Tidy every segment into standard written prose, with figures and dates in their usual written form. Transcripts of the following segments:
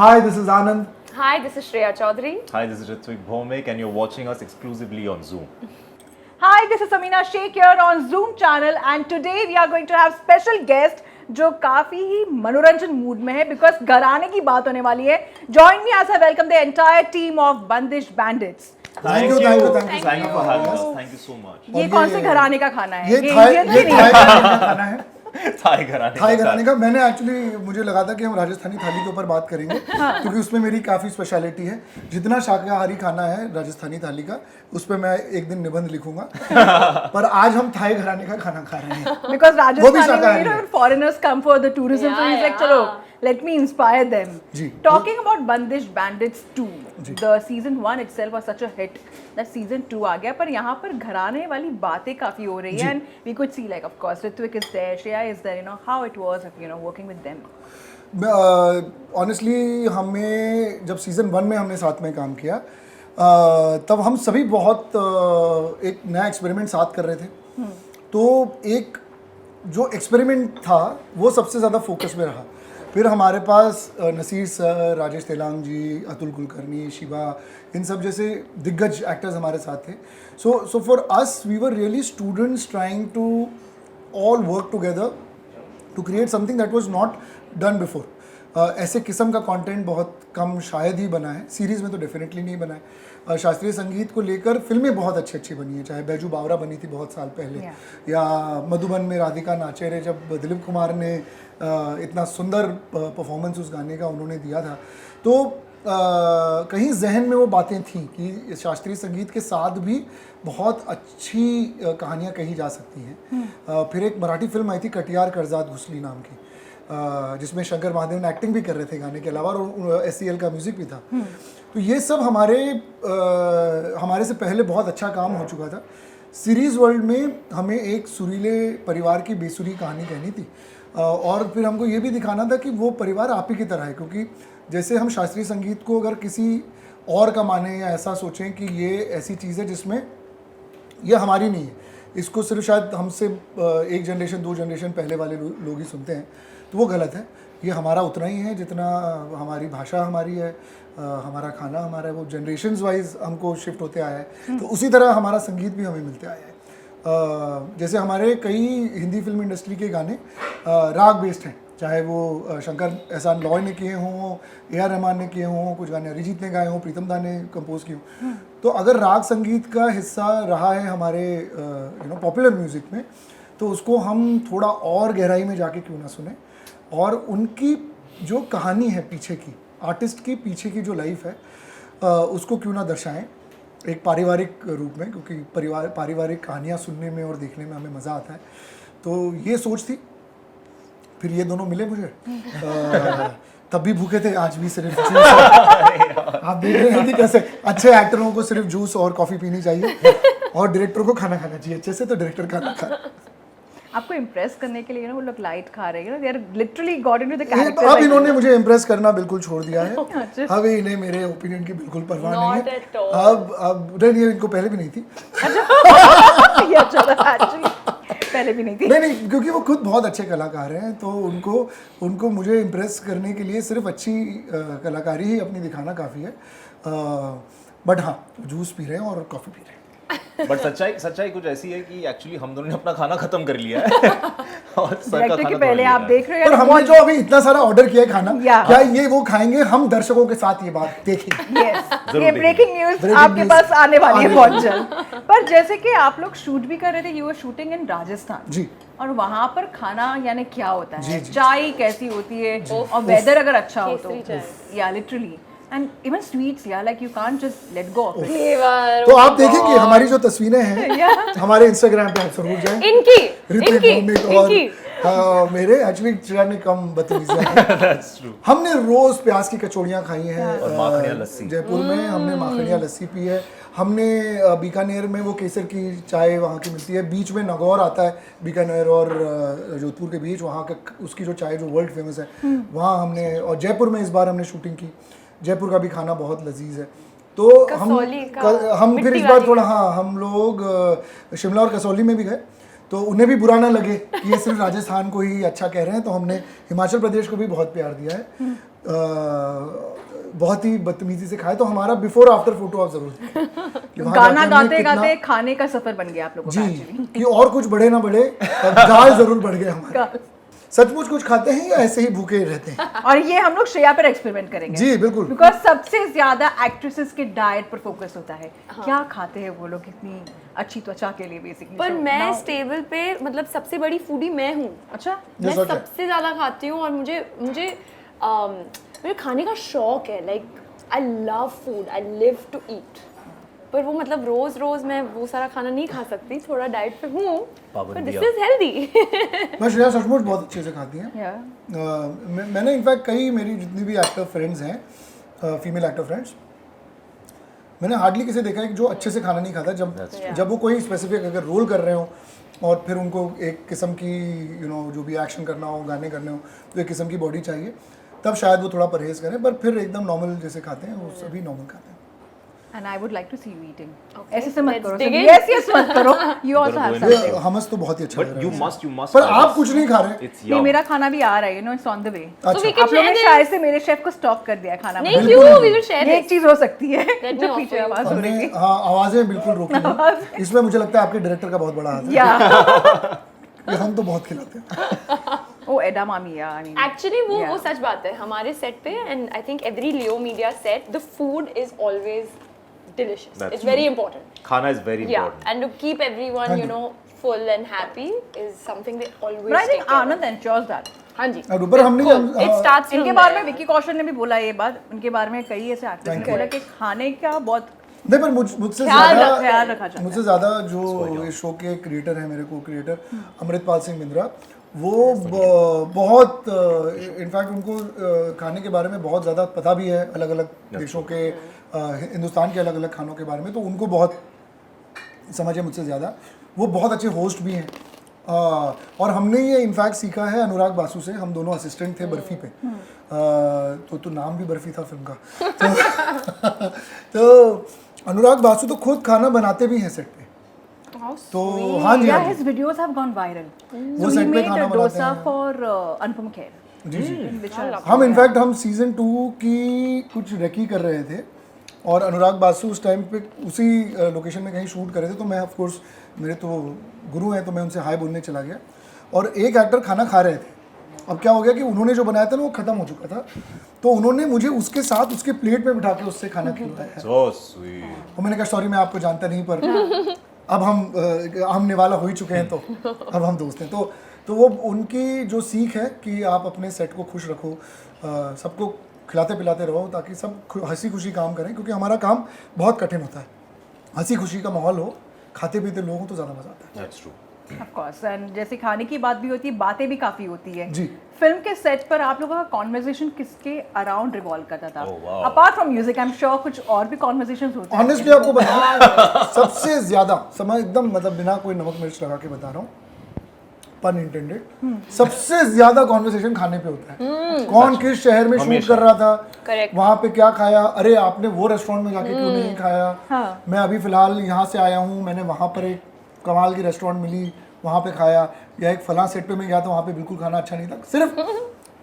Hi, this is Anand. Hi, this is Shreya Chaudhary. Hi, this is Ritvik Bhomik and you're watching us exclusively on Zoom. Hi, this is Amina Sheikh here on Zoom channel and today we are going to have special guest जो काफी ही मनोरंजन mood में है because घराने की बात होने वाली है. Join me as I welcome the entire team of Bandish Bandits. Thank you for having us. Thank you so much. ये कौन से घराने का खाना है? ये इंडियन थाई तो नहीं है. घराने का खाना है. थाई घराने का मैंने एक्चुअली मुझे लगा था कि हम राजस्थानी थाली के ऊपर बात करेंगे क्योंकि उसमें मेरी काफ़ी स्पेशलिटी है. जितना शाकाहारी खाना है राजस्थानी थाली का उस पर मैं एक दिन निबंध लिखूंगा. पर आज हम थाई घराने का खाना खा रहे हैं. Because वो भी शाकाहारी Rajasthan, है. foreigners come for the tourism, so he's like, चलो, let me inspire them. Ji. Talking about Bandish Bandits 2, ji. the season 1 itself was such a hit that season 2 आ गया, पर यहाँ पर घराने वाली बातें काफी हो रही है, and we could see like of course Ritvik is there, Shreya is there, you know how it was, you know, working with them. Honestly हमें जब सीज़न 1 में हमने साथ में काम किया तब हम सभी बहुत एक नया एक्सपेरिमेंट साथ कर रहे थे. तो एक जो एक्सपेरिमेंट था वो सबसे ज़्यादा फोकस में रहा. फिर हमारे पास नसीर सर, राजेश तेलांग जी, अतुल कुलकर्णी, शिवा, इन सब जैसे दिग्गज एक्टर्स हमारे साथ थे. So for us we were really students trying to all work together to create something that was not done before. ऐसे किस्म का कंटेंट बहुत कम शायद ही बना है. सीरीज़ में तो डेफिनेटली नहीं बना है. शास्त्रीय संगीत को लेकर फिल्में बहुत अच्छी अच्छी बनी है, चाहे बैजू बावरा बनी थी बहुत साल पहले, या मधुबन में राधिका नाचे रे, जब दिलीप कुमार ने इतना सुंदर परफॉर्मेंस उस गाने का उन्होंने दिया था. तो कहीं जहन में वो बातें थीं कि शास्त्रीय संगीत के साथ भी बहुत अच्छी कहानियाँ कही जा सकती हैं. फिर एक मराठी फिल्म आई थी कटियार करजात घुसली नाम की, जिसमें शंकर महादेवन एक्टिंग भी कर रहे थे गाने के अलावा, और SCL का म्यूज़िक भी था. तो ये सब हमारे से पहले बहुत अच्छा काम हो चुका था. सीरीज़ वर्ल्ड में हमें एक सुरीले परिवार की बेसुरी कहानी कहनी थी, और फिर हमको ये भी दिखाना था कि वो परिवार आप ही की तरह है. क्योंकि जैसे हम शास्त्रीय संगीत को अगर किसी और का माने या ऐसा सोचें कि ये ऐसी चीज़ है जिसमें ये हमारी नहीं है, इसको सिर्फ शायद हमसे एक जनरेशन 2 जनरेशन पहले वाले लोग ही सुनते हैं, तो वो गलत है. ये हमारा उतना ही है जितना हमारी भाषा हमारी है, हमारा खाना हमारा है. वो जनरेशन्स वाइज हमको शिफ्ट होते आया है. तो उसी तरह हमारा संगीत भी हमें मिलते आया है. जैसे हमारे कई हिंदी फिल्म इंडस्ट्री के गाने राग बेस्ड हैं, चाहे वो शंकर एहसान लॉय ने किए हों, AR रहमान ने किए हों, कुछ गाने अरिजीत ने गाए हों, प्रीतम दा ने कंपोज किए हों. तो अगर राग संगीत का हिस्सा रहा है हमारे पॉपुलर म्यूज़िक में, तो उसको हम थोड़ा और गहराई में जाके क्यों ना सुने, और उनकी जो कहानी है पीछे की, आर्टिस्ट की पीछे की जो लाइफ है, उसको क्यों ना दर्शाएं एक पारिवारिक रूप में, क्योंकि पारिवारिक कहानियाँ सुनने में और देखने में हमें मज़ा आता है. तो ये सोच थी. फिर ये दोनों मिले मुझे. तब भी भूखे थे, आज भी सिर्फ जूस. आप देख रहे हैं कि कैसे अच्छे एक्टरों को सिर्फ जूस और कॉफ़ी पीनी चाहिए, और डायरेक्टर को खाना खाना चाहिए अच्छे से, तो डायरेक्टर खाना खा. आपको इम्प्रेस करने के लिए ना वो लोग लाइट खा रहे हैं, they are literally got into the character. अब इन्होंने मुझे इम्प्रेस करना बिल्कुल छोड़ दिया है. अब इन्हें मेरे ओपिनियन की बिल्कुल परवाह नहीं है. अब नहीं, इनको पहले भी नहीं थी. ये अच्छा था एक्चुअली, पहले भी नहीं थी. नहीं, क्योंकि वो खुद बहुत अच्छे कलाकार हैं, तो उनको मुझे इम्प्रेस करने के लिए सिर्फ अच्छी कलाकारी ही अपनी दिखाना काफ़ी है. बट हाँ, जूस पी रहे हैं और कॉफ़ी पी रहे हैं. बट सच्चाई कुछ ऐसी है कि एक्चुअली हम दोनों ने अपना खाना खत्म कर लिया है. और सर का खाना पहले आप देख रहे हैं. हमने जो अभी इतना सारा ऑर्डर किया है खाना, Yeah. क्या ये वो खाएंगे? हम दर्शकों के साथ ये बात देखेंगे. Yes. ये ब्रेकिंग न्यूज आपके पास आने वाली है बहुत जल्द. पर जैसे कि आप लोग शूट भी कर रहे थे, यू वर शूटिंग इन राजस्थान जी, और वहाँ पर खाना यानी क्या होता है, जी. चाय कैसी होती है, और वेदर अगर अच्छा हो तो, या लिटरली एंड इवन स्वीट्स, या like you can't just let go of it. तो आप देखेंगे हमारी जो तस्वीरें हैं हमारे इंस्टाग्राम पे, आप जरूर जाएं. इनकी मेरे एक्चुअली श्रेया ने कम बदतमीजी है. हमने रोज प्याज की कचौड़ियाँ खाई हैं, और माखनिया लस्सी. जयपुर में हमने माखनिया लस्सी पी है. हमने बीकानेर में वो केसर की चाय वहाँ की मिलती है. बीच में नागौर आता है, बीकानेर और जोधपुर के बीच, वहाँ का उसकी जो चाय जो वर्ल्ड फेमस है, वहाँ हमने. और जयपुर में इस बार हमने शूटिंग की. जयपुर का भी खाना बहुत लजीज है. तो हम फिर इस बार थोड़ा, हाँ, हम लोग शिमला और कसौली में भी गए, तो उन्हें भी बुरा ना लगे कि ये सिर्फ राजस्थान को ही अच्छा कह रहे हैं, तो हमने हिमाचल प्रदेश को भी बहुत प्यार दिया है. बहुत ही बदतमीजी से खाए, तो हमारा बिफोर आफ्टर फोटो आप जरूर देखें कि वहाँ गाना जाके हमने गाते कितना- गाते खाने का सफर बन गया आप लोगों का जी actually। कि और कुछ बढ़े ना बढ़े, पर गाल जरूर बढ़ गया हमारा। सचमुच कुछ खाते हैं या ऐसे ही भूखे रहते हैं? और ये हम लोग श्रेया पर एक्सपेरिमेंट करेंगे जी बिल्कुल। बिकॉज सबसे ज्यादा एक्ट्रेसेस के डाइट पर फोकस होता है। क्या खाते हैं वो लोग इतनी अच्छी त्वचा के लिए बेसिकली? पर मैं स्टेबल पे मतलब सबसे बड़ी फूडी मैं हूँ। अच्छा, मैं okay. सबसे ज्यादा खाती हूँ और मुझे मुझे मुझे खाने का शौक है। Like I love food, I live to eat. पर वो मतलब रोज रोज मैं वो सारा खाना नहीं खा सकती, थोड़ा डाइट पे हूँ, पर दिस इज हेल्दी। मैं श्रेया सचमुच बहुत अच्छे से खाती हैं। Yeah. मैंने इनफैक्ट कई मेरी जितनी भी एक्टर फ्रेंड्स हैं, फीमेल एक्टर फ्रेंड्स, मैंने हार्डली किसी देखा है कि जो अच्छे से खाना नहीं खाता। जब वो कोई स्पेसिफिक अगर रोल कर रहे हो और फिर उनको एक किस्म की जो भी एक्शन करना हो, गाने करने हो, तो एक किस्म की बॉडी चाहिए, तब शायद वो थोड़ा परहेज करें, पर फिर एकदम नॉर्मल जैसे खाते हैं वो सभी नॉर्मल खाते हैं। And I would like to see you eating. Okay, ऐसे से मत let's करो। dig in. Yes मत करो। You also have Gotta go in. something. ये हमस तो बहुत ही अच्छा लग But रहा you है। must. पर try आप this. कुछ नहीं खा रहे। It's नहीं, yum. मेरा खाना भी आ रहा है, it's on the way। अच्छा। we can आप लोगों ने share शायद से मेरे शेफ को स्टॉप कर दिया है खाना नहीं बनाने। बिल्कुल क्यों? नहीं। We will share ये एक this. चीज हो सकती है Let me जो offer पीछे you. आवाज हो हमने रही है। हाँ आवाजें बिल्कुल रोकी नहीं। इसमें मुझे लगता है आपके डायरेक्टर का बहुत बड़ा हाथ है। या ये हम तो बहुत खिलाते हैं। ओ एडा मामी या आई मीन एक्चुअली वो Yeah. सच बात है हमारे सेट पे, and I think every Leo media set the food is always delicious. That's it's very important. Khana is very Yeah, important. and to keep everyone, you know, full and happy is something they always but I take think care of. Anand ensures that. हाँ जी, और ऊपर हमने बिल्कुल। It starts from इनके बारे में there. Vicky Kaushal ने भी बोला ये बात, उनके बारे में कई ऐसे एक्टर्स ने Thank you. बोला कि खाने का बहुत नहीं, पर मुझसे ख्याल ज्यादा रखा जाता है। मुझसे ज़्यादा जो इस शो के क्रिएटर हैं, मेरे को क्रिएटर अमृतपाल सिंह बिंद्रा, वो बहुत इनफैक्ट उनको खाने के बारे में बहुत ज़्यादा पता भी है, अलग अलग देशों के हिंदुस्तान के अलग अलग खानों के बारे में, तो उनको बहुत समझ है मुझसे ज़्यादा। वो बहुत अच्छे होस्ट भी हैं। और हमने ये इनफैक्ट सीखा है अनुराग बासु से। हम दोनों असिस्टेंट थे बर्फी पे। तो नाम भी बर्फी था फिल्म का। तो अनुराग बासु तो खुद खाना बनाते भी हैं सेट पे। तो हाँ जी, या हाँ जी। His videos have gone viral. वो सेट पे खाना बनाते डोसा हैं। फॉर अनुपम खेर। जी जी। which was- हम इनफैक्ट हम सीजन 2 की कुछ रेकी कर रहे थे और अनुराग बासु उस टाइम पे उसी लोकेशन में कहीं शूट कर रहे थे, तो मैं ऑफ कोर्स मेरे तो गुरु हैं तो मैं उनसे हाय बोलने चला गया और एक एक्टर खाना खा रहे थे। अब क्या हो गया कि उन्होंने जो बनाया था ना वो खत्म हो चुका था, तो उन्होंने मुझे उसके साथ उसके प्लेट में बिठा के उससे खाना खिलवाया है। So sweet. और मैंने कहा सॉरी मैं आपको जानता नहीं, पर अब हम निवाला हो ही चुके हैं, तो अब हम दोस्त हैं। तो वो उनकी जो सीख है कि आप अपने सेट को खुश रखो, सबको खिलाते पिलाते रहो ताकि सब हंसी खुशी काम करें, क्योंकि हमारा काम बहुत कठिन होता है। हंसी खुशी का माहौल हो, खाते पीते लोग हो तो ज़्यादा मज़ा आता है। That's true. Of course, and जैसे खाने की बात भी होती है, बातें भी काफी होती है। जी। फिल्म के सेट पर आप लोगों का कॉन्वर्सेशन किसके अराउंड रिवॉल्व करता था? Oh, wow. Apart from music, I am sure कुछ और भी कॉन्वर्सेशंस होते हैं। ऑनेस्टली आपको बताऊं, सबसे ज़्यादा समय एकदम मतलब बिना कोई नमक मिर्च लगा के बता रहा हूँ, पन इंटेंडेड, सबसे ज़्यादा कॉन्वर्सेशन खाने पे होता है। कौन किस शहर में शूट हमेशा। कर रहा था, Correct. वहाँ पे क्या खाया, अरे आपने वो रेस्टोरेंट में जाके क्यों नहीं खाया, हाँ। मैं अभी फिलहाल यहाँ से आया हूँ, मैंने वहाँ पर एक कमाल की रेस्टोरेंट मिली वहाँ पे खाया, या एक फलां सेट पे मैं गया था वहाँ पे बिल्कुल खाना अच्छा नहीं था। सिर्फ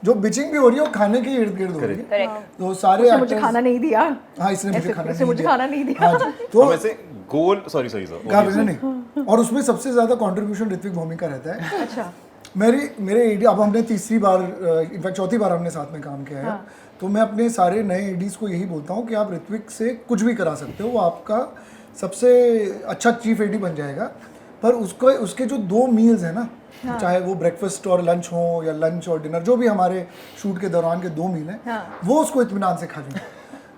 जो बिचिंग भी हो रही है वो खाने के इर्द गिर्द हो रही है। Correct. तो सारे उसने मुझे actors- खाना नहीं दिया। हाँ, इसने मुझे ऐसे- खाना इसने नहीं मुझे दिया। खाना नहीं दिया। हाँ जी, तो तो वैसे गोल सॉरी सर क्या बोले नहीं, और उसमें सबसे ज्यादा कंट्रीब्यूशन ऋत्विक भौमी का रहता है। अच्छा। मेरे एडी, अब हमने तीसरी बार इनफैक्ट चौथी बार हमने साथ में काम किया है, तो मैं अपने सारे नए एडीज को यही बोलता हूँ कि आप ऋत्विक से कुछ भी करा सकते हो, वो आपका सबसे अच्छा चीफ एडी बन जाएगा। पर उसको उसके जो 2 मील्स हैं ना, चाहे वो ब्रेकफास्ट और लंच हो या लंच और डिनर, जो भी हमारे शूट के दौरान के 2 मील हैं, वो उसको इत्मीनान से खा लें,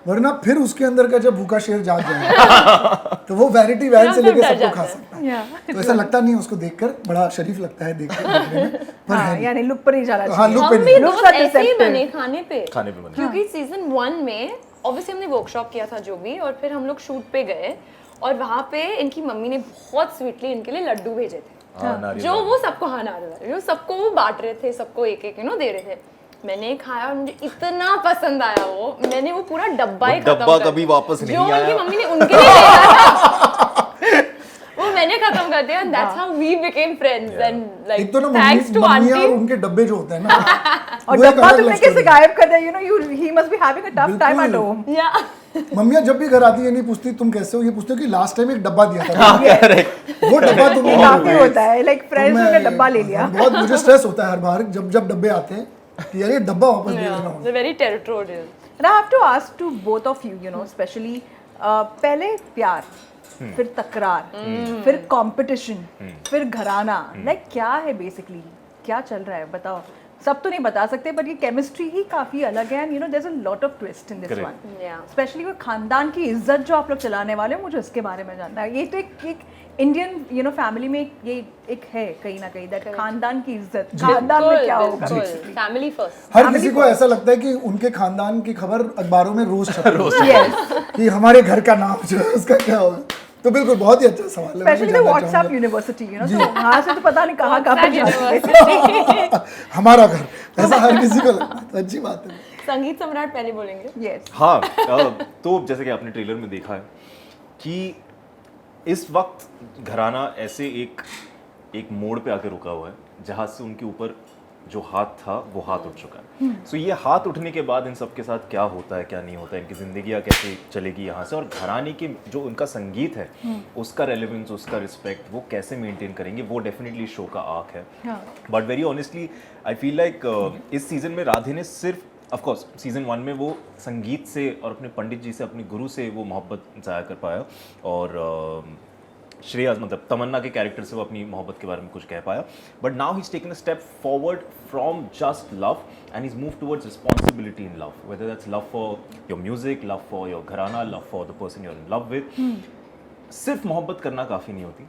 वरना फिर उसके अंदर का जब भूखा शेर जाग जाएगा तो वो वैनिटी वैन से लेके सबको खा सकता है। तो ऐसा लगता नहीं है, उसको देखकर बड़ा शरीफ लगता है देखने में, पर हाँ, है यानी लुक पर नहीं जाना हाँ, चाहिए। look हम पे भी नहीं। दोस्त Looks are ऐसे ही deceptive. बने खाने पे। खाने पे बने। क्योंकि सीजन 1 में ऑब्वियसली हमने वर्कशॉप किया था जो भी, और फिर हम लोग शूट पे गए और वहाँ पे इनकी मम्मी ने बहुत स्वीटली इनके लिए लड्डू भेजे थे, हाँ, नारियल जो वाले। वो सबको जो सबको वो बांट रहे थे, सबको एक एक दे रहे थे। मैंने खाया और मुझे इतना पसंद आया वो, मैंने वो पूरा डब्बा ही खत्म डब्बा कर कभी वापस नहीं जो आया। उनकी मम्मी ने उनके लिए भेजा था वो मैंने खत्म कर दिया and that's how we became friends and like एक तो ना thanks to मम्मियाँ और auntie उनके डब्बे जो होते हैं ना और वो एक डब्बा अलग तुमने love कैसे story है। गायब कर दिया? he must be having a tough time at home. yeah मम्मियाँ जब भी घर आती है नहीं पूछती तुम कैसे हो, ये पूछती हो कि लास्ट टाइम एक डब्बा दिया था करेक्ट वो डब्बा तुमने काफी होता है लाइक फ्रेंड्स तो मैं- ने डब्बा ले लिया. बहुत मुझे स्ट्रेस होता है हर बार जब जब डब्बे आते हैं कि यार ये डब्बा वापस दे देना they're very territorial And I have to ask to both of you, you know, especially पहले प्यार, फिर तकरार, फिर कंपटीशन, फिर घराना, लाइक क्या है बेसिकली, क्या चल रहा है बताओ. सब तो नहीं बता सकते बट ये केमिस्ट्री ही काफी अलग है and you know there is a lot of twist in this Correct. One. yeah specially वो खानदान की इज्जत जो आप लोग चलाने वाले हो, मुझे उसके बारे में जानना है. ये तो एक इंडियन यू नो फैमिली में ये एक है कहीं ना कहीं दैट खानदान की इज्जत, खानदान में क्या होगा basically. family first हर किसी को ऐसा लगता है कि उनके खानदान की खबर अखबारों में रोज छपती है Yes. कि हमारे घर का नाम जो है उसका क्या होगा. तो बिल्कुल बहुत ही अच्छा सवाल है. मैं भी स्पेशली द जानना व्हाट्सएप चाहूंगा. यूनिवर्सिटी यू नो तो वहां से तो पता नहीं कहाँ कहाँ पर WhatsApp जाते हैं. university हमारा घर ऐसा हर किसी को लगता है. तो अच्छी बात है. संगीत सम्राट पहले बोलेंगे Yes. हाँ तो जैसे कि आपने ट्रेलर में देखा है कि इस वक्त घराना ऐसे एक मोड़ पे आके रुका हुआ है जहाँ से उनके ऊपर जो हाथ था वो हाथ उठ चुका है. सो ये हाथ उठने के बाद इन सब के साथ क्या होता है क्या नहीं होता है, इनकी ज़िंदगियाँ कैसे चलेगी यहाँ से, और घराने के जो उनका संगीत है उसका रेलेवेंस, उसका रिस्पेक्ट वो कैसे मेंटेन करेंगे, वो डेफिनेटली शो का आर्क है. हाँ. But very honestly I feel like इस सीज़न में राधे ने सिर्फ ऑफ कोर्स सीज़न 1 में वो संगीत से और अपने पंडित जी से, अपने गुरु से वो मोहब्बत ज़ाया कर पाया, और श्रेया मतलब तमन्ना के कैरेक्टर से वो अपनी मोहब्बत के बारे में कुछ कह पाया. But now he is taken a step forward from just love and is move towards responsibility in love, whether that's love for your music, love for your gharana, love for the person you are in love with. सिर्फ मोहब्बत करना काफ़ी नहीं होती.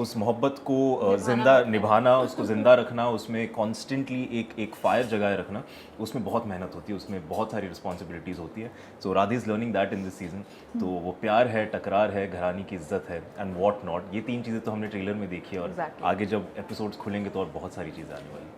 उस मोहब्बत को जिंदा निभाना, उसको ज़िंदा रखना, उसमें कॉन्स्टेंटली एक फायर जगाए रखना, उसमें बहुत मेहनत होती है, उसमें बहुत सारी रिस्पॉन्सिबिलिटीज़ होती है. So Radhe is learning that in this season. तो वो प्यार है, टकरार है, घरानी की इज्जत है एंड वॉट नॉट, ये 3 चीज़ें तो हमने ट्रेलर में देखी है, और Exactly. आगे जब एपिसोड्स खुलेंगे तो और बहुत सारी चीज़ें आने वाली हैं.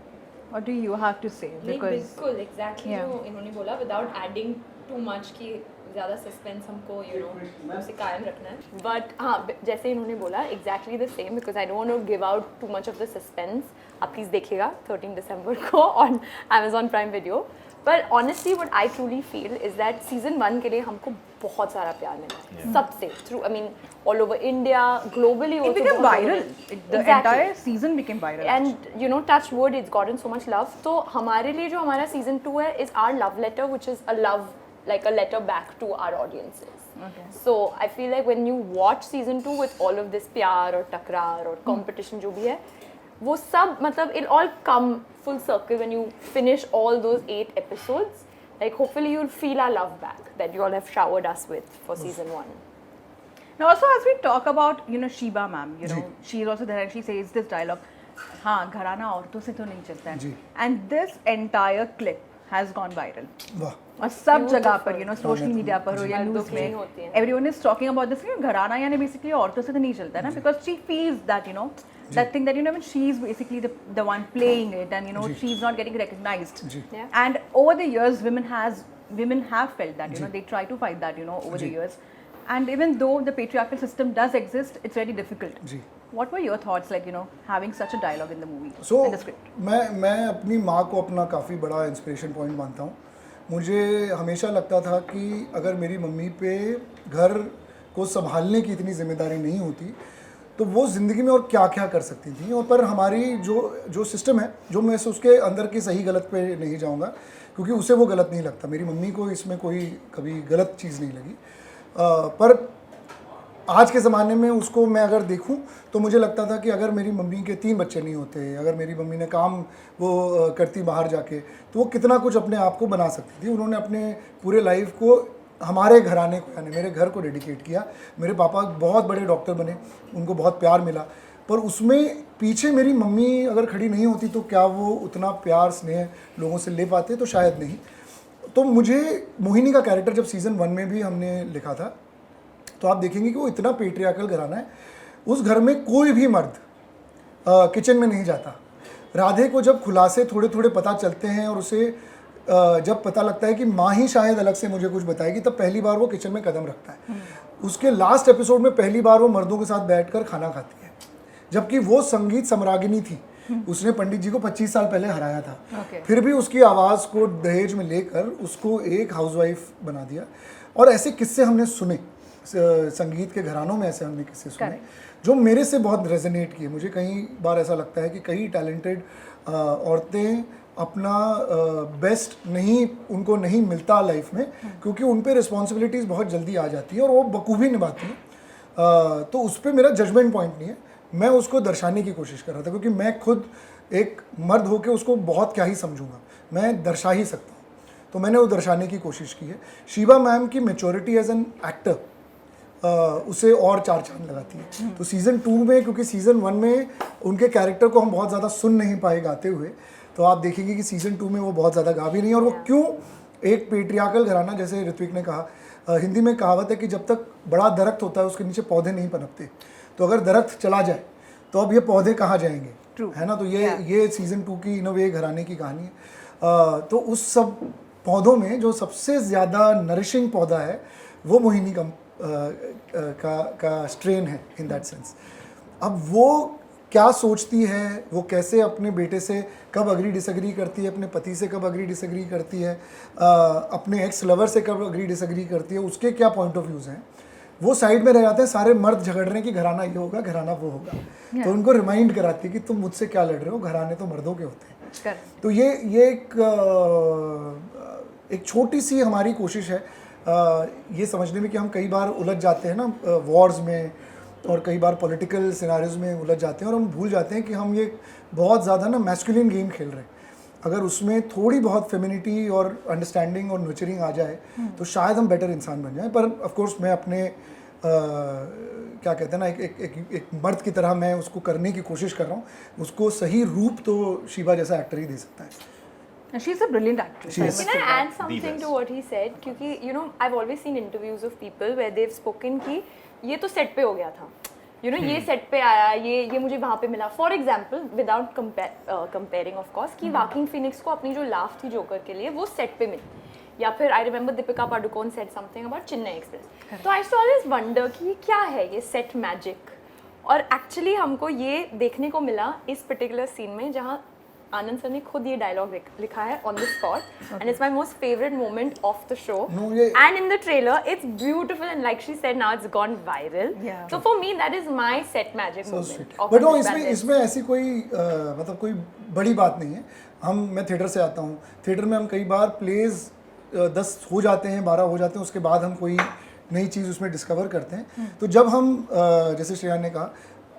What do you have to say? नहीं Because बिल्कुल एग्जैक्टली Yeah. जो इन्होंने बोला विदाउट एडिंग टू मच कि ज़्यादा सस्पेंस हमको यू नो उसे कायम रखना है. बट हाँ जैसे इन्होंने बोला exactly the same, because I don't want to give out too much of the suspense. आप प्लीज़ देखिएगा 13 दिसंबर को ऑन Amazon Prime Video. पर honestly what I truly feel is that season 1 के लिए हमको बहुत सारा प्यार मिला सबसे थ्रू, I mean all over India, globally it became viral. The entire season became viral. And you know, touch wood, it's gotten so much love. तो हमारे लिए जो हमारा season 2 है is our love letter, which is a love, like a letter back to our audiences. Okay. So I feel like when you watch season 2 with all of this प्यार और टकरार और competition जो भी है, वो सब मतलब it all come full circle when you finish all those 8 episodes. Like hopefully you'll feel our love back that you all have showered us with for season 1. Now also as we talk about you know Shiba ma'am, you know she is also there and she says this dialogue, हाँ घराना औरतों से तो नहीं चलता जी. है. And this entire clip has gone viral. वाह. और सब जगह पर यू नो सोशल मीडिया पर हो या जी. न्यूज़ दुखी में होती हैं. Everyone is talking about this. घराना यानी बेसिकली औरतों से तो नहीं चलता है ना, because she feels that you know that thing that you know when she is basically the one playing it and you know she's not getting recognized. Yeah. And over the years women have felt that you know they try to fight that you know over the years, and even though the patriarchal system does exist, it's very difficult. जी. What were your thoughts like you know having such a dialogue in the movie, So in the script? मैं अपनी माँ को अपना काफ़ी बड़ा inspiration point मानता हूँ. मुझे हमेशा लगता था कि अगर मेरी मम्मी पे घर को संभालने की इतनी जिम्मेदारी नहीं होती तो वो ज़िंदगी में और क्या क्या कर सकती थी. और पर हमारी जो सिस्टम है, जो मैं उसके अंदर की सही गलत पे नहीं जाऊँगा क्योंकि उसे वो गलत नहीं लगता. मेरी मम्मी को इसमें कोई कभी गलत चीज़ नहीं लगी. पर आज के ज़माने में उसको मैं अगर देखूं तो मुझे लगता था कि अगर मेरी मम्मी के 3 बच्चे नहीं होते, अगर मेरी मम्मी ने काम वो करती बाहर जाके, तो वो कितना कुछ अपने आप को बना सकती थी. उन्होंने अपने पूरे लाइफ को हमारे घराने को यानी मेरे घर को डेडिकेट किया. मेरे पापा बहुत बड़े डॉक्टर बने, उनको बहुत प्यार मिला, पर उसमें पीछे मेरी मम्मी अगर खड़ी नहीं होती तो क्या वो उतना प्यार स्नेह लोगों से ले पाते, तो शायद नहीं. तो मुझे मोहिनी का कैरेक्टर जब सीज़न 1 में भी हमने लिखा था तो आप देखेंगे कि वो इतना पेट्रियार्कल घराना है. उस घर में कोई भी मर्द किचन में नहीं जाता. राधे को जब खुलासे थोड़े थोड़े पता चलते हैं और उसे जब पता लगता है कि माँ ही शायद अलग से मुझे कुछ बताएगी, तब पहली बार वो किचन में कदम रखता है। उसके लास्ट एपिसोड में पहली बार वो मर्दों के साथ बैठकर खाना खाती है, जबकि वो संगीत सम्रागिनी थी। उसने पंडित जी को 25 साल पहले हराया था। फिर भी उसकी आवाज़ को दहेज में लेकर उसको एक हाउसवाइफ बना दिया। और ऐसे किस्से हमने सुने, संगीत के घरानों में ऐसे हमने किस्से सुने जो मेरे से बहुत रेजोनेट किए। मुझे कई बार ऐसा लगता है कि कई टैलेंटेड औरतें अपना बेस्ट नहीं, उनको नहीं मिलता लाइफ में, क्योंकि उन पे रिस्पॉन्सिबिलिटीज़ बहुत जल्दी आ जाती है और वो बखूबी निभाती हैं। तो उस पर मेरा जजमेंट पॉइंट नहीं है, मैं उसको दर्शाने की कोशिश कर रहा था, क्योंकि मैं खुद एक मर्द होकर उसको बहुत क्या ही समझूंगा, मैं दर्शा ही सकता हूँ। तो मैंने वो दर्शाने की कोशिश की है। शीबा मैम की मैच्योरिटी एज एन एक्टर उसे और 4 चांद लगाती है। तो सीज़न 2 में, क्योंकि सीज़न 1 में उनके कैरेक्टर को हम बहुत ज़्यादा सुन नहीं पाए गाते हुए, तो आप देखेंगे कि सीज़न 2 में वो बहुत ज़्यादा गा भी नहीं। और वो क्यों, एक पेट्रियार्कल घराना, जैसे ऋत्विक ने कहा, हिंदी में कहावत है कि जब तक बड़ा दरख्त होता है उसके नीचे पौधे नहीं पनपते। तो अगर दरख्त चला जाए तो अब ये पौधे कहाँ जाएंगे, है ना। तो ये सीज़न 2 की इन अ वे घराने की कहानी है। तो उस सब पौधों में जो सबसे ज़्यादा नरिशिंग पौधा है वो मोहिनी का स्ट्रेन है इन दैट सेंस। अब वो क्या सोचती है, वो कैसे अपने बेटे से कब अग्री डिसएग्री करती है, अपने पति से कब अग्री डिसएग्री करती है, अपने एक्स लवर से कब अग्री डिसएग्री करती है, उसके क्या पॉइंट ऑफ व्यूज़ हैं, वो साइड में रह जाते हैं। सारे मर्द झगड़ रहे हैं कि घराना ये होगा, घराना वो होगा। तो उनको रिमाइंड कराती है कि तुम मुझसे क्या लड़ रहे हो, घराने तो मर्दों के होते हैं। तो ये एक छोटी सी हमारी कोशिश है ये समझने में कि हम कई बार उलझ जाते हैं ना वॉर्स में, और कई बार पॉलिटिकल सिनारियोज में उलझ जाते हैं और हम भूल जाते हैं कि हम ये बहुत ज़्यादा ना मैस्कुलिन गेम खेल रहे हैं। अगर उसमें थोड़ी बहुत फेमिनिटी और अंडरस्टैंडिंग और नर्चरिंग आ जाए तो शायद हम बेटर इंसान बन जाएं। पर ऑफ कोर्स मैं अपने क्या कहते हैं ना, एक मर्द की तरह मैं उसको करने की कोशिश कर रहा हूँ। उसको सही रूप तो शीबा जैसा एक्टर ही दे सकता है। She's a brilliant actress. She is. Can I add something to what he said? क्योंकि you know I've always seen interviews of people where they've spoken कि ये तो सेट पे हो गया था, you know ये सेट पे आया, ये मुझे वहाँ पे मिला। For example, without comparing of course, कि वाकिंग फिनिक्स को अपनी जो लाफ थी जोकर के लिए वो सेट पे मिली। या फिर I remember Deepika Padukone said something about Chennai Express। तो I used to always wonder कि ये क्या है, ये सेट मैजिक। और एक्चुअली हमको ये देखने को मिला इस पर्टिकुलर सीन में जहाँ आनंद सर ने खुद ये डायलॉग लिखा है on the spot, and it's my most favourite moment of the show. And in the trailer it's beautiful and like she said now it's gone viral. So for me that is my set magic moment. But no, इसमें ऐसी कोई मतलब कोई बड़ी बात नहीं है। मैं थिएटर से आता हूँ, थिएटर में हम कई बार प्लेज 10 हो जाते हैं, 12 हो जाते हैं, उसके बाद हम कोई नई चीज़ उसमें डिस्कवर करते हैं। तो जब हम जैसे श्रेया ने कहा,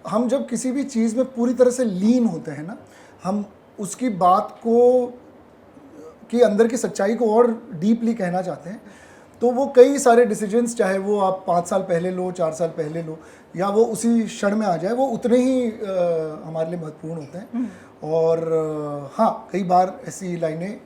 हम जब किसी भी चीज़ में पूरी तरह से लीन होते हैं ना, हम उसकी बात को कि अंदर की सच्चाई को और डीपली कहना चाहते हैं, तो वो कई सारे डिसीजंस, चाहे वो आप 5 साल पहले लो, 4 साल पहले लो, या वो उसी क्षण में आ जाए, वो उतने ही हमारे लिए महत्वपूर्ण होते हैं। और हाँ, कई बार ऐसी लाइनें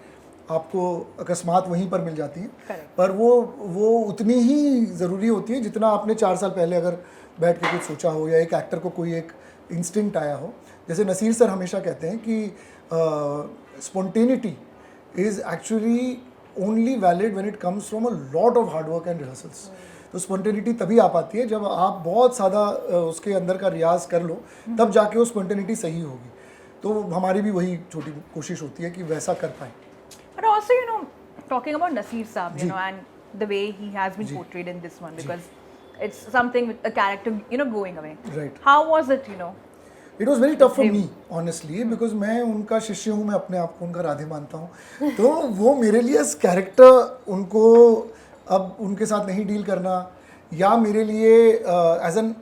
आपको अकस्मात वहीं पर मिल जाती हैं, पर वो उतनी ही ज़रूरी होती है जितना आपने 4 साल पहले अगर बैठ के कुछ सोचा हो, या एक एक्टर को कोई एक इंस्टिंक्ट आया हो। जैसे नसीर सर हमेशा कहते हैं कि spontaneity is actually only valid when it comes from a lot of hard work and rehearsals। तो spontaneity तभी आ पाती है जब आप बहुत ज़्यादा उसके अंदर का रियाज कर लो, तब जाके वो spontaneity सही होगी। तो हमारी भी वही छोटी कोशिश होती है कि वैसा कर पाए। But also, you know, talking about Naseer Saab, you know, and the way he has been portrayed in this one, because it's something with a character, you know, going away. Right. How was it, you know? It was very tough for me honestly, because मैं उनका शिष्य हूँ, मैं अपने आप को उनका राधे मानता हूँ। तो वो मेरे लिए एज कैरेक्टर, उनको अब उनके साथ नहीं डील करना, या मेरे लिए एज एन,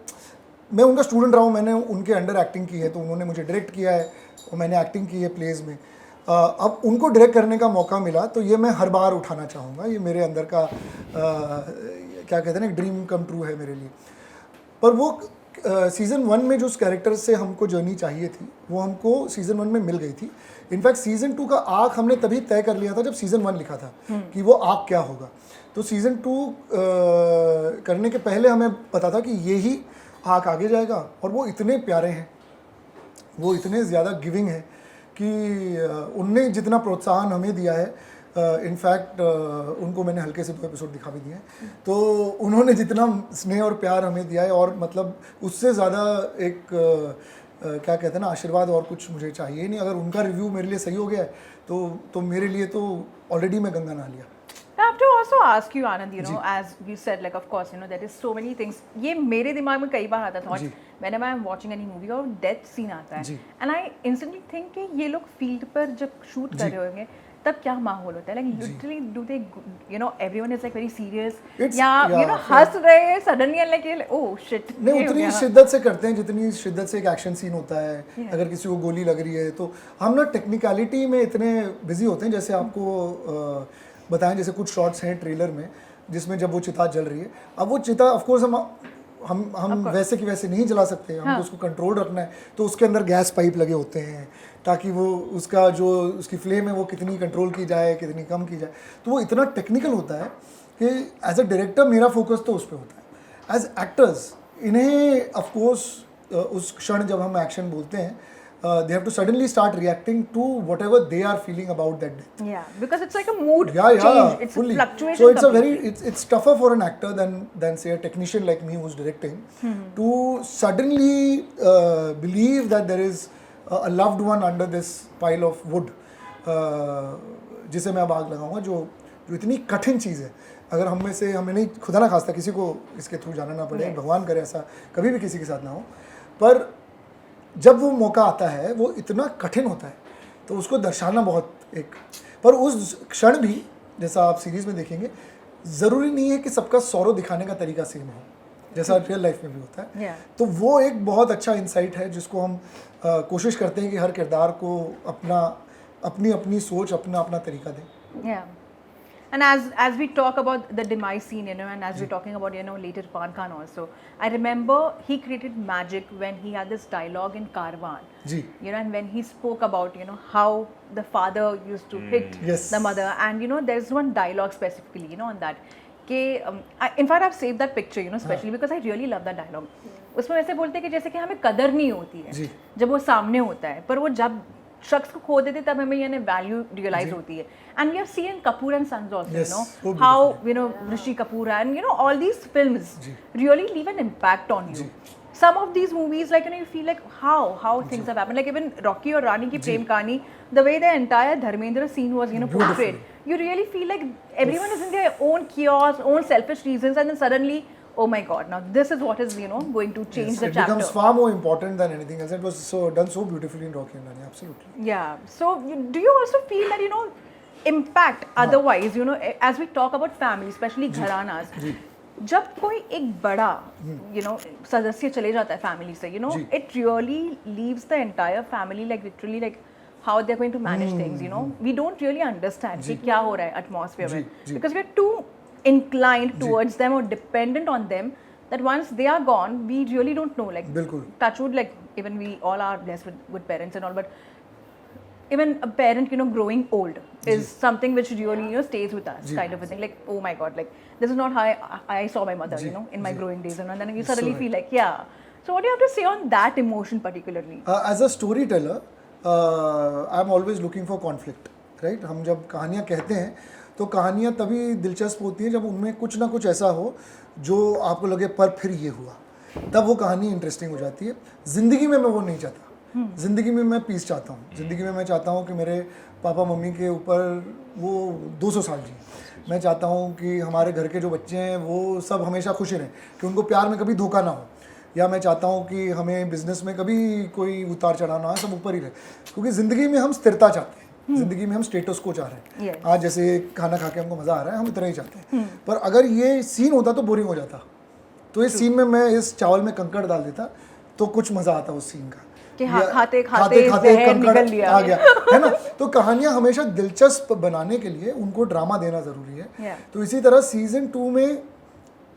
मैं उनका स्टूडेंट रहा हूँ, मैंने उनके अंडर एक्टिंग की है, तो उन्होंने मुझे डायरेक्ट किया है और मैंने एक्टिंग की है प्लेज में। अब उनको डायरेक्ट करने का मौका मिला तो ये मैं हर बार उठाना चाहूँगा। ये मेरे अंदर का क्या कहते हैं ना, एक ड्रीम कम ट्रू है मेरे लिए। पर वो सीज़न 1 में जो उस कैरेक्टर से हमको जर्नी चाहिए थी वो हमको सीज़न 1 में मिल गई थी। इनफैक्ट सीज़न 2 का आर्क हमने तभी तय कर लिया था जब सीज़न 1 लिखा था कि वो आर्क क्या होगा। तो सीज़न 2 करने के पहले हमें पता था कि यही आर्क आगे जाएगा, और वो इतने प्यारे हैं, वो इतने ज़्यादा गिविंग हैं कि उनने जितना प्रोत्साहन हमें दिया है इनफैक्ट उनको मैंने हल्के से 2 एपिसोड दिखा भी दिए हैं, तो उन्होंने जितना स्नेह और प्यार हमें दिया है, और मतलब उससे ज़्यादा एक क्या कहते हैं ना, आशीर्वाद और कुछ मुझे चाहिए ही नहीं। अगर उनका रिव्यू मेरे लिए सही हो गया है तो मेरे लिए तो ऑलरेडी मैं गंगा नहा लिया। I have to also ask you, Anand, you know, as you said, like of course, you know, there is so many things. ये मेरे दिमाग में कई बार आता था whenever I am watching any movie और डेथ सीन आता है, and I instantly think कि ये लोग फील्ड पर जब शूट कर रहे होंगे तब क्या माहौल होता है, like literally do they, you know, everyone is like very serious, या you know हंस रहे हैं suddenly and like oh shit, नहीं उतनी शिद्दत से करते हैं जितनी शिद्दत से एक एक्शन सीन होता है। अगर किसी को गोली लग रही है तो हम ना टेक्निकलिटी में इतने बिजी होते हैं, जैसे आपको बताएं, जैसे कुछ शॉट्स हैं ट्रेलर में जिसमें जब वो चिता जल रही है, अब वो चिता ऑफ कोर्स हम वैसे की वैसे नहीं जला सकते, हमको उसको कंट्रोल रखना है, तो उसके अंदर गैस पाइप लगे होते हैं ताकि वो उसका जो उसकी फ्लेम है वो कितनी कंट्रोल की जाए, कितनी कम की जाए, तो वो इतना टेक्निकल होता है कि एज अ डायरेक्टर मेरा फोकस तो उस पर होता है। एज एक्टर्स इन्हें ऑफ कोर्स उस क्षण जब हम एक्शन बोलते हैं, they have to suddenly start reacting to whatever they are feeling about that death. Yeah, because it's like a mood Yeah, change. It's fully. a fluctuation. So it's completely. it's tougher for an actor than say a technician like me who's directing to suddenly believe that there is a loved one under this pile of wood, जिसे मैं अब आग लगाऊंगा, जो इतनी कठिन चीज़ है। अगर हम में से हमें नहीं, खुदा ना खास्ता किसी को इसके थ्रू जाना ना पड़े, भगवान करे ऐसा कभी भी किसी के साथ ना हो, पर जब वो मौका आता है वो इतना कठिन होता है, तो उसको दर्शाना बहुत एक, पर उस क्षण भी जैसा आप सीरीज में देखेंगे, ज़रूरी नहीं है कि सबका सौरव दिखाने का तरीका सेम हो, जैसा रियल लाइफ में भी होता है। तो वो एक बहुत अच्छा इंसाइट है जिसको हम कोशिश करते हैं कि हर किरदार को अपनी सोच, अपना तरीका दें। And as we talk about the demise scene, you know, and as we're talking about, you know, later Irfan Khan also, I remember he created magic when he had this dialogue in Karwan. Ji. You know, and when he spoke about, you know, how the father used to hit the mother, and you know, there's one dialogue specifically, you know, on that. In fact, I've saved that picture, you know, especially because I really love that dialogue. उसमें वैसे बोलते हैं कि जैसे कि हमें कदर नहीं होती है जब वो सामने होता है, पर वो जब शख्स को खो देते तब हमें ये वैल्यू रियलाइज होती है। And we have seen Kapoor and sons also, you know, how you know Rishi Kapoor and you know all these films really leave an impact on you. Some of these movies, like, you know, you feel like how things have happened. Like even Rocky or Rani ki Prem Kahani, the way the entire Dharmendra scene was, you know, portrayed, you really feel like everyone is in their own chaos, own selfish reasons, and then suddenly, oh my God, now this is what is, you know, going to change the chapter. It becomes far more important than anything else. It was done so beautifully in Rocky and Rani, absolutely. Yeah. So do you also feel that, you know, impact otherwise, you know, as we talk about family, especially gharanas, जब कोई एक बड़ा you know सदस्य चले जाता है family से, you know, it really leaves the entire family like literally like how they are going to manage things, you know, we don't really understand कि क्या हो रहा है एटमॉस्फेयर में, because we are too inclined towards them or dependent on them that once they are gone we really don't know, like touch wood, like even we all are blessed with good parents and all, but even a parent, you know, growing old is something which really, you know, stays with us, kind of a thing, like oh my God, like this is not how I saw my mother, you know, in my growing days, and then you suddenly feel like so what do you have to say on that emotion particularly? As a storyteller, I'm always looking for conflict, right? हम जब कहानियाँ कहते हैं तो कहानियाँ तभी दिलचस्प होती हैं जब उनमें कुछ ना कुछ ऐसा हो जो आपको लगे पर फिर ये हुआ, तब वो कहानी इंटरेस्टिंग हो जाती है। ज़िंदगी में मैं वो नहीं चाहता, ज़िंदगी में मैं पीस चाहता हूँ, ज़िंदगी में मैं चाहता हूँ कि मेरे पापा मम्मी के ऊपर वो 200 साल जिए। मैं चाहता हूँ कि हमारे घर के जो बच्चे हैं वो सब हमेशा खुश रहें, कि उनको प्यार में कभी धोखा ना हो, या मैं चाहता हूँ कि हमें बिजनेस में कभी कोई उतार चढ़ाव ना हो, सब ऊपर ही रहे, क्योंकि ज़िंदगी में हम स्थिरता चाहते हैं, ज़िंदगी में हम स्टेटस को चाह रहे हैं। आज जैसे खाना खा के हमको मज़ा आ रहा है, हम इतना ही चाहते हैं, पर अगर ये सीन होता तो बोरिंग हो जाता, तो इस सीन में मैं इस चावल में कंकड़ डाल देता तो कुछ मज़ा आता उस सीन का, कि खाते कंकड़ आ गया, है ना। तो कहानियाँ हमेशा दिलचस्प बनाने के लिए उनको ड्रामा देना ज़रूरी है। तो इसी तरह सीजन 2 में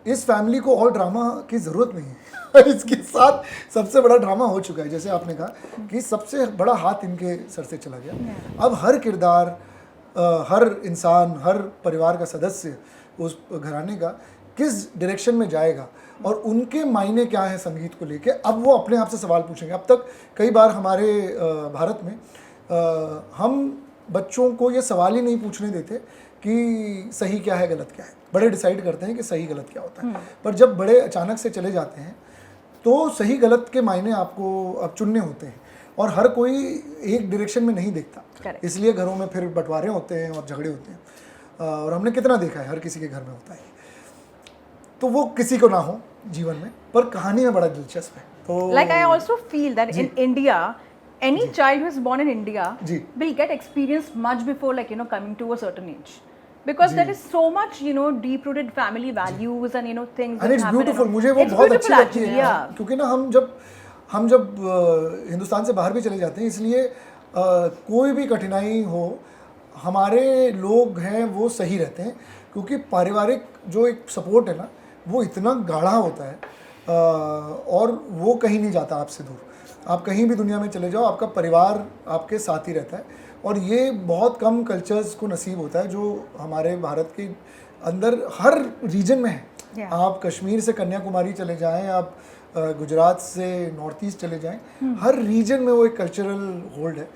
इस फैमिली को और ड्रामा की ज़रूरत नहीं है। इसके साथ सबसे बड़ा ड्रामा हो चुका है, जैसे आपने कहा कि सबसे बड़ा हाथ इनके सर से चला गया। अब हर किरदार, हर इंसान, हर परिवार का सदस्य उस घराने का किस डायरेक्शन में जाएगा और उनके मायने क्या हैं संगीत को लेके, अब वो अपने आप से सवाल पूछेंगे। अब तक कई बार हमारे भारत में हम बच्चों को ये सवाल ही नहीं पूछने देते कि सही क्या है गलत क्या है। बड़े डिसाइड करते हैं कि सही गलत क्या होता है, पर जब बड़े अचानक से चले जाते हैं तो सही गलत के मायने आपको अब चुनने होते हैं और हर कोई एक डायरेक्शन में नहीं देखता। Correct. इसलिए घरों में फिर बंटवारे होते हैं और झगड़े होते हैं, और हमने कितना देखा है, हर किसी के घर में होता है। तो वो किसी को ना हो जीवन में, पर कहानी में बड़ा दिलचस्प है। तो Like I also feel that in India, any child who is born in India जी। will get experience much before, like, you know, coming to a certain age, because there is so much, you know, deep-rooted family values and, you know, things and that it's happen. Beautiful, and all. मुझे वो It's बहुत अच्छी beautiful लगती है actually, yeah. क्योंकि ना हम जब हिंदुस्तान से बाहर भी चले जाते हैं, इसलिए कोई भी कठिनाई हो, हमारे लोग हैं वो सही रहते हैं, क्योंकि पारिवारिक जो एक सपोर्ट है ना, वो इतना गाढ़ा होता है, और वो कहीं नहीं जाता आपसे दूर। आप कहीं भी दुनिया में चले जाओ, आपका परिवार आपके साथ ही रहता है, और ये बहुत कम कल्चर्स को नसीब होता है जो हमारे भारत के अंदर हर रीजन में है। Yeah. आप कश्मीर से कन्याकुमारी चले जाएं, आप गुजरात से नॉर्थ ईस्ट चले जाएं, हर रीजन में वो एक कल्चरल होल्ड है।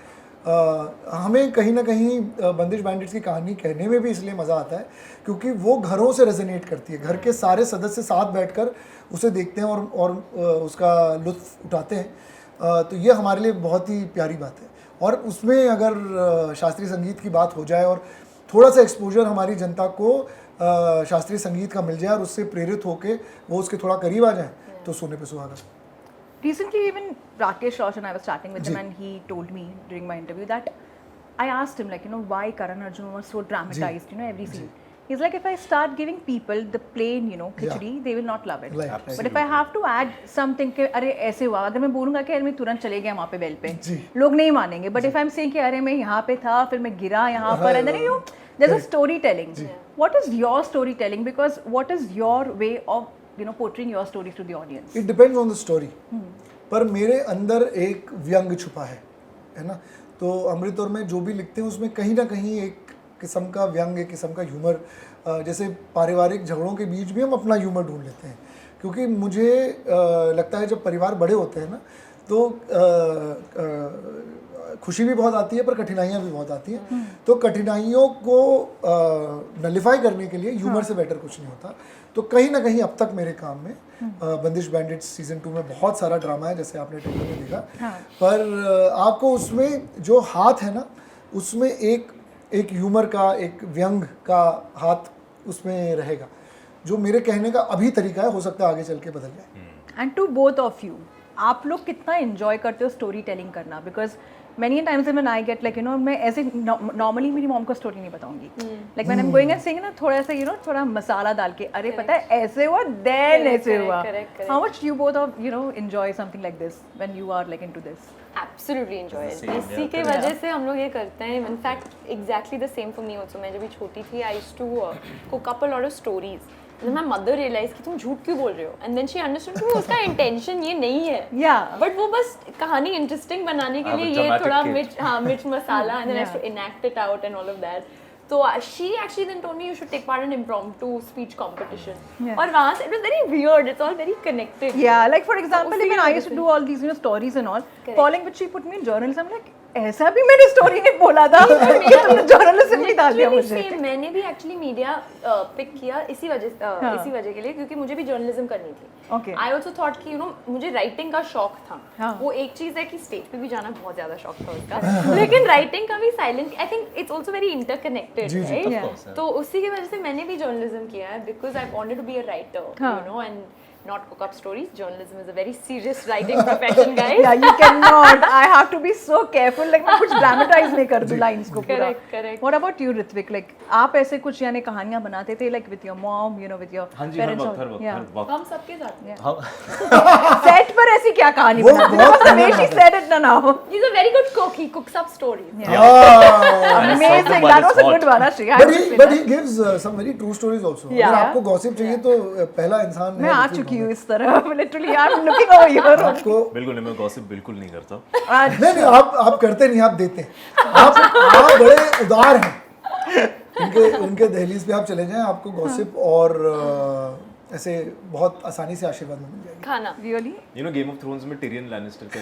हमें कहीं ना कहीं बंदिश बैंडिट्स की कहानी कहने में भी इसलिए मज़ा आता है क्योंकि वो घरों से रेजोनेट करती है। घर के सारे सदस्य साथ बैठकर उसे देखते हैं और उसका लुत्फ़ उठाते हैं। तो ये हमारे लिए बहुत ही प्यारी बात है। और उसमें अगर शास्त्रीय संगीत की बात हो जाए और थोड़ा सा एक्सपोजर हमारी जनता को शास्त्रीय संगीत का मिल जाए और उससे प्रेरित होके वो उसके थोड़ा करीब आ जाए, तो सोने पे सुहागा। Recently, even Rakesh Roshan, I was chatting with him, and he told me during my interview that I asked him, like, you know, why Karan Arjun was so dramatized, you know, every scene. He's like, if I start giving people the plain, you know, khichdi, they will not love it. Right. But if I have to add something, कि अरे ऐसे हुआ, अगर मैं बोलूँगा कि अरे मैं तुरंत चले गया वहाँ पे बेल पे, लोग नहीं मानेंगे. But if I'm saying कि अरे मैं यहाँ पे था, फिर मैं गिरा यहाँ पर, and then, you know, there's a storytelling. What is your storytelling? Because what is your way of, you know, portraying your stories to the audience? It depends on the story. पर मेरे अंदर एक व्यंग छुपा है ना। तो अमृतौर में जो भी लिखते हैं उसमें कहीं ना कहीं एक किस्म का व्यंग, एक किस्म का ह्यूमर, जैसे पारिवारिक झगड़ों के बीच भी हम अपना ह्यूमर ढूंढ लेते हैं, क्योंकि मुझे लगता है जब परिवार बड़े होते हैं ना तो खुशी भी बहुत आती है पर कठिनाइयाँ भी बहुत आती हैं। तो कठिनाइयों को नलिफाई करने के लिए ह्यूमर से बेटर कुछ नहीं होता। तो कहीं ना कहीं अब तक मेरे काम में बंदिश बैंडिट्स सीजन 2 में बहुत सारा ड्रामा है, जैसे आपने ट्रेलर में देखा। पर आपको उसमें जो हाथ है ना, उसमें एक ह्यूमर का, एक व्यंग का हाथ उसमें रहेगा, जो मेरे कहने का अभी तरीका है, हो सकता है आगे चल के बदल जाए। And to both of you, आप लोग कितना enjoy करते हो story telling करना? Because many times when I get, like, you know, मैं ऐसे normally मेरी mom को story नहीं बताऊंगी. Like when I'm going and saying ना, थोड़ा सा, you know, थोड़ा मसाला डाल के, अरे पता है ऐसे हुआ, then ऐसे हुआ. correct. How much you both of, you know, enjoy something like this when you are like into this? Absolutely enjoy Same, yeah, इसी के correct. वजह से हम लोग ये करते हैं। In fact exactly the same for me also. मैं जब भी छोटी थी I used to cook up a lot of stories. Then my mother realized कि तुम झूठ क्यों बोल रहे हो, and then she understood कि उसका intention ये नहीं है। Yeah. But वो बस कहानी इंटरेस्टिंग बनाने के हाँ, लिए वो ये dramatic थोड़ा kid. मिर्च मसाला, and then I have to Yeah. enact it out and all of that. So she actually then told me you should take part in impromptu speech competition. Yeah. और वहाँ से it was very weird. It's all very connected. Yeah, like for example, उसी even की I वजह used to से। do all these, you know, stories and all. Correct. Following which she put me in journalism. I'm like, ऐसा भी मैंने story नहीं बोला था कि तुमने जर्नलिज्म में डाल दिया Literally मुझे। same, मैंने भी एक्चुअली मीडिया पिक किया इसी वजह के लिए, क्योंकि मुझे भी जर्नलिज्म करनी थी। Okay. आई ऑल्सो थॉट कि यू नो मुझे राइटिंग का शौक था। हाँ. वो एक चीज़ है कि स्टेज पे भी जाना बहुत ज़्यादा शौक था उसका, लेकिन राइटिंग का भी silent, I think it's also very interconnected, जी, जी, राइट? of course, yeah. तो उसी की वजह से मैंने भी जर्नलिज्म किया है, because I wanted to be a writer, हाँ. You know, and not cook up stories. Journalism is a very serious writing profession, guys. Yeah, you cannot. I have to be so careful. Like मैं कुछ dramatize नहीं कर दूँ lines को पूरा. Correct. What about you, Ritvik? Like आप ऐसे कुछ यानी कहानियाँ बनाते थे, like with your mom, you know, with your हाँ जी, हर parents. वक्त Yeah. हर वक्त हम सबके साथ हैं। हम Set पर ऐसी क्या कहानी वो बनाते थे? बहुत Because the way she said it now. He's a very good cook. He cooks up stories. Amazing. That was a good one, Ashri. I have to say but that. he gives some very true stories also. Yeah. अगर आपको gossip चाहिए तो पहला इंसान मैं है आ ऋत्विक चुकी मोहम्मद। हूँ इस तरह. Literally, I'm looking over here. आपको बिल्कुल नहीं, मैं गॉसिप बिल्कुल नहीं करता। नहीं आप करते नहीं, आप देते हैं। आप बड़े उदार हैं। उनके दहलीज पे आप चले जाएं, आपको गॉसिप और ऐसे बहुत आसानी से आशीर्वाद मिल जाएगी। खाना। Really? You know, Game of Thrones में टिरियन लैनिस्टर का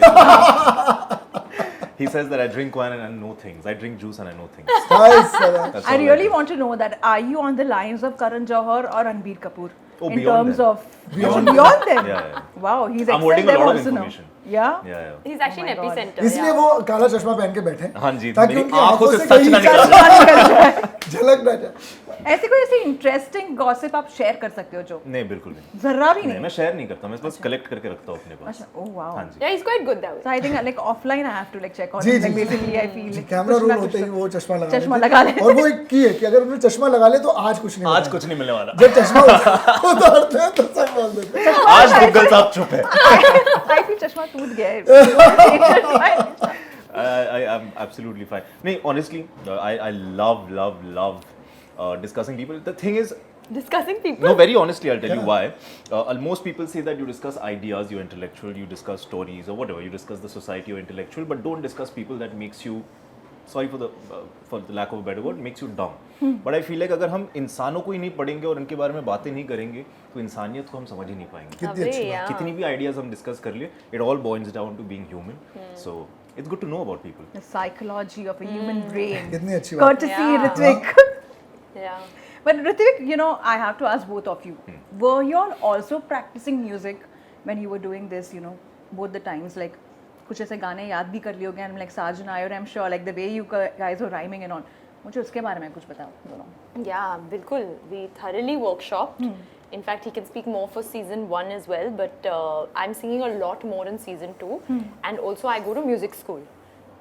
He says that I drink wine and I know things. I drink juice and I know things. Nice, Saran. That's I all really do. want to know that are you on the lines of Karan Johar or Ranbir Kapoor Oh, in beyond terms them. of Beyond beyond them? Yeah, yeah. Wow, he's I'm holding excelled a them lot of also now. information. Yeah. Yeah, yeah. He's actually Oh an my God. epicenter. इसलिए yeah. वो काला चश्मा पहन के बैठे हैं, हाँ जी, ताकि मेरी उनकी आंखों से कहीं सच ना का झलक ना जाए। ऐसे कोई ऐसी इंटरेस्टिंग गॉसिप आप शेयर कर सकते हो जो नहीं बिल्कुल नहीं। जरा भी नहीं नहीं? मैं शेयर नहीं करता, मैं बस कलेक्ट करके रखता हूँ अपने पास। अच्छा, oh wow. हाँ जी। Yeah, he's quite good that way. So I think like offline I have to like check on जी it. जी Like basically I feel जी, like कैमरा कुछ रोल ना होते कुछ ही वो चश्मा चश्मा लगा लगा लेते ले। हैं। और वो एक की है कि अगर उन्होंने चश्मा लगा ले तो आज कुछ नहीं आज होता। कुछ नहीं मिलने वाला। जब चश्मा उतारते हैं तो सब बोल देते हैं। आज गूगल साहब चुप है। I feel चश्मा टूट गया है। I'm absolutely fine. No, honestly, I love discussing people. The thing is, Discussing people. no, very honestly, I'll tell you why. Most people say that you discuss ideas, you're intellectual, you discuss stories or whatever, you discuss the society, you're intellectual, but don't discuss people that makes you, sorry for the lack of a better word, makes you dumb. But I feel like अगर हम इंसानों को ही नहीं पढ़ेंगे और उनके बारे में बातें नहीं करेंगे, तो इंसानियत को हम समझ ही नहीं पाएंगे। कितनी अच्छी बात। yeah. कितनी भी आइडियाज हम डिस्कस कर लिए, it all boils down to being human. So it's good to know about people. The psychology of a human brain. कितनी अच्छी बात। Courtesy Yeah. Ritvik. Yeah. But Ritvik, you know, I have to ask both of you. Were you all also practicing music when you were doing this, you know, both the times? Like, कुछ ऐसे गाने याद भी कर लिए होंगे and like Sarjan I or I'm sure like the way you guys were rhyming and all. मुझे उसके बारे में कुछ बताओ दोनों. Yeah, bilkul. We thoroughly workshopped. In fact, he can speak more for season 1 as well, but I'm singing a lot more in season 2. And also I go to music school.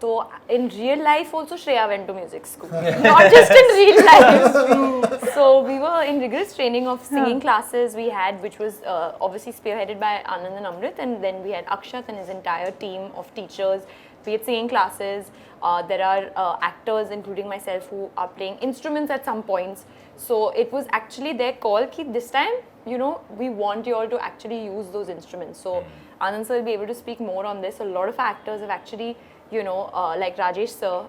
So in real life also Shreya went to music school, not just in real life. So we were in rigorous training of singing classes we had, which was obviously spearheaded by Anand and Amrit, and then we had Akshat and his entire team of teachers. We had singing classes. There are actors, including myself, who are playing instruments at some points. So it was actually their call that this time, you know, we want you all to actually use those instruments. So Anand sir will be able to speak more on this. A lot of actors have actually, you know, like Rajesh sir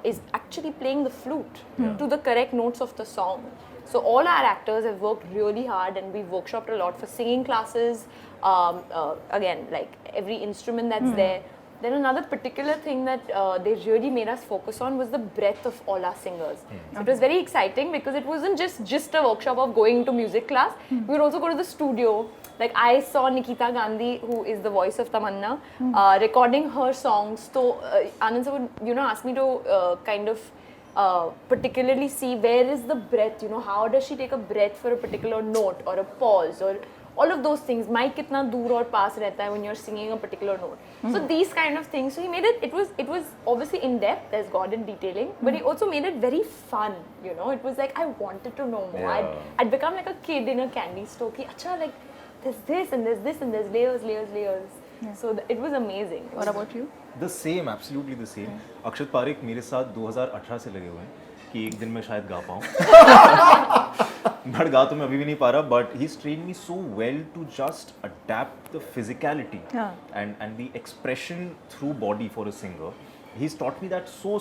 is actually playing the flute to the correct notes of the song. So all our actors have worked really hard, and we've workshopped a lot for singing classes. Again, like every instrument that's there. Then another particular thing that they really made us focus on was the breadth of all our singers. So it was very exciting because it wasn't just a workshop of going to music class. We would also go to the studio. Like I saw Nikita Gandhi, who is the voice of Tamanna, recording her songs. So Anand sir would, you know, ask me to kind of particularly see where is the breath, you know, how does she take a breath for a particular note or a pause or all of those things. Mic kitna dur aur pass rehta hai when you're singing a particular note. So these kind of things. So he made it was obviously in depth, there's God in detailing, but he also made it very fun, you know. It was like I wanted to know more. Yeah. I'd become like a kid in a candy store. Ki, acha, like there's this and there's this and there's layers. So it was amazing. What about you? The same, absolutely the same. अक्षत पारिक मेरे साथ 2018 से लगे हुए हैं कि एक दिन मैं शायद गा पाऊँ. बट गा तो मैं अभी भी नहीं पा रहा, but he's trained me so well to just adapt the physicality and the expression through body for a singer. He's taught me that so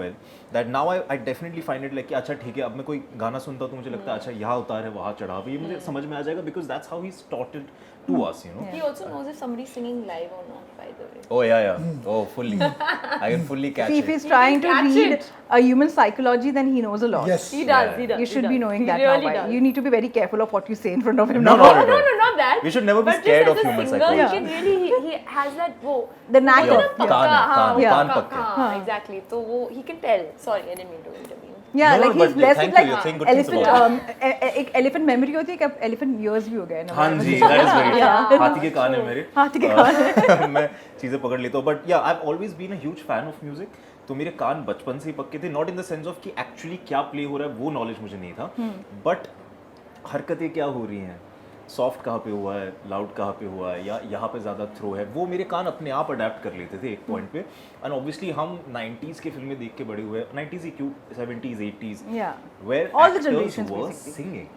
well that now I definitely find it like कि अच्छा ठीक है, अब मैं कोई गाना सुनता हूँ तो मुझे लगता है अच्छा यहाँ उतार है वहाँ चढ़ाव है, ये मुझे समझ में आ जाएगा because that's how he's taught it to us, you know. He also knows if somebody's singing live or not, by the way. Oh yeah. Oh, fully. I can fully catch See, if it. he's trying to catch read it. a human psychology, then he knows a lot. Yes. He does, Yeah. he does. You should he be does. knowing He that really now. does. You need to be very careful of what you say in front of him No, now. not at all. No, not that. We should never be But scared just of as a human singer, psychology. He can really, he has that, wo, The knack Yeah. of Pakka, kaan, Yeah. kaan pakka. हाँ, exactly. तो वो he can tell. Sorry, I didn't mean to intervene. Yeah, No, like but he's blessed thank with you, you're like saying good things elephant. about एक elephant memory होती है कि elephant years भी हो गए ना. हाँ जी, that is very Yeah. true. हाथी के कान है मेरे. हाथी के कान मैं चीजें पकड़ लेता हूँ. But yeah, I've always been a huge fan of music. तो मेरे कान बचपन से ही पक्के थे. Not in the sense of कि actually क्या play हो रहा है वो knowledge मुझे नहीं था. But हरकतें क्या हो रही हैं, सॉफ्ट कहाँ पे हुआ है, लाउड कहाँ पे हुआ है, या यहाँ पे ज़्यादा थ्रो है, वो मेरे कान अपने आप अडेप्ट कर लेते थे एक पॉइंट पे. एंड ऑब्वियसली हम 90s के फिल्में देख के बड़े हुए, 90s ही क्यों, 70s 80s, Yeah. where All the actors generations were basically. singing,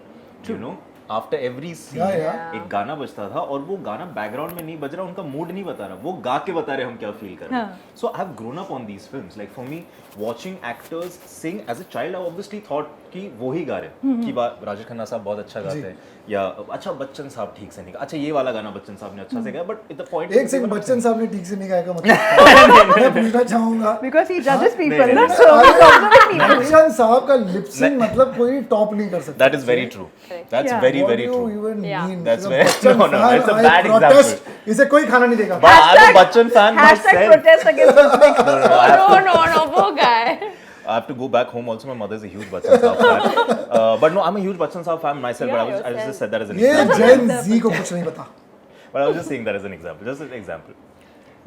you know. After every scene एक गाना बजता था और वो गाना बैकग्राउंड में नहीं बज रहा, उनका मूड नहीं बता रहा, वो गा के बता रहे हम क्या फील कर रहे हैं. So I have grown up on these films. Like for me watching actors sing as a child, I obviously thought कि वो ही गा रहे हैं कि राजेश खन्ना साहब बहुत अच्छा गाते हैं, या अच्छा बच्चन साहब ठीक से नहीं गा, अच्छा ये वाला गाना बच्चन साहब ने अच्छा से गाया. बट द पॉइंट एक सेकंड, बच्चन साहब ने ठीक से नहीं गाया का मतलब मैं पूछना चाहूंगा because he judges people नहीं, ना, नहीं, so he's observing people. Bachchan साहब का लिप सिंक मतलब कोई टॉप नहीं कर सकता. That is very true. That's very very true. Yeah. That's very no, it's a bad example. इसे कोई खाना नहीं देगा. But I'm a Bachchan fan Hashtag myself. protest against this. No, वो guy. I have to go back home also. My mother is a huge Bachchan Saab fan. But no, I'm a huge Bachchan Saab fan myself. Yeah, but I just said that as an ये example. जेन जी को कुछ नहीं पता. But I was just saying that as an example. Just an example.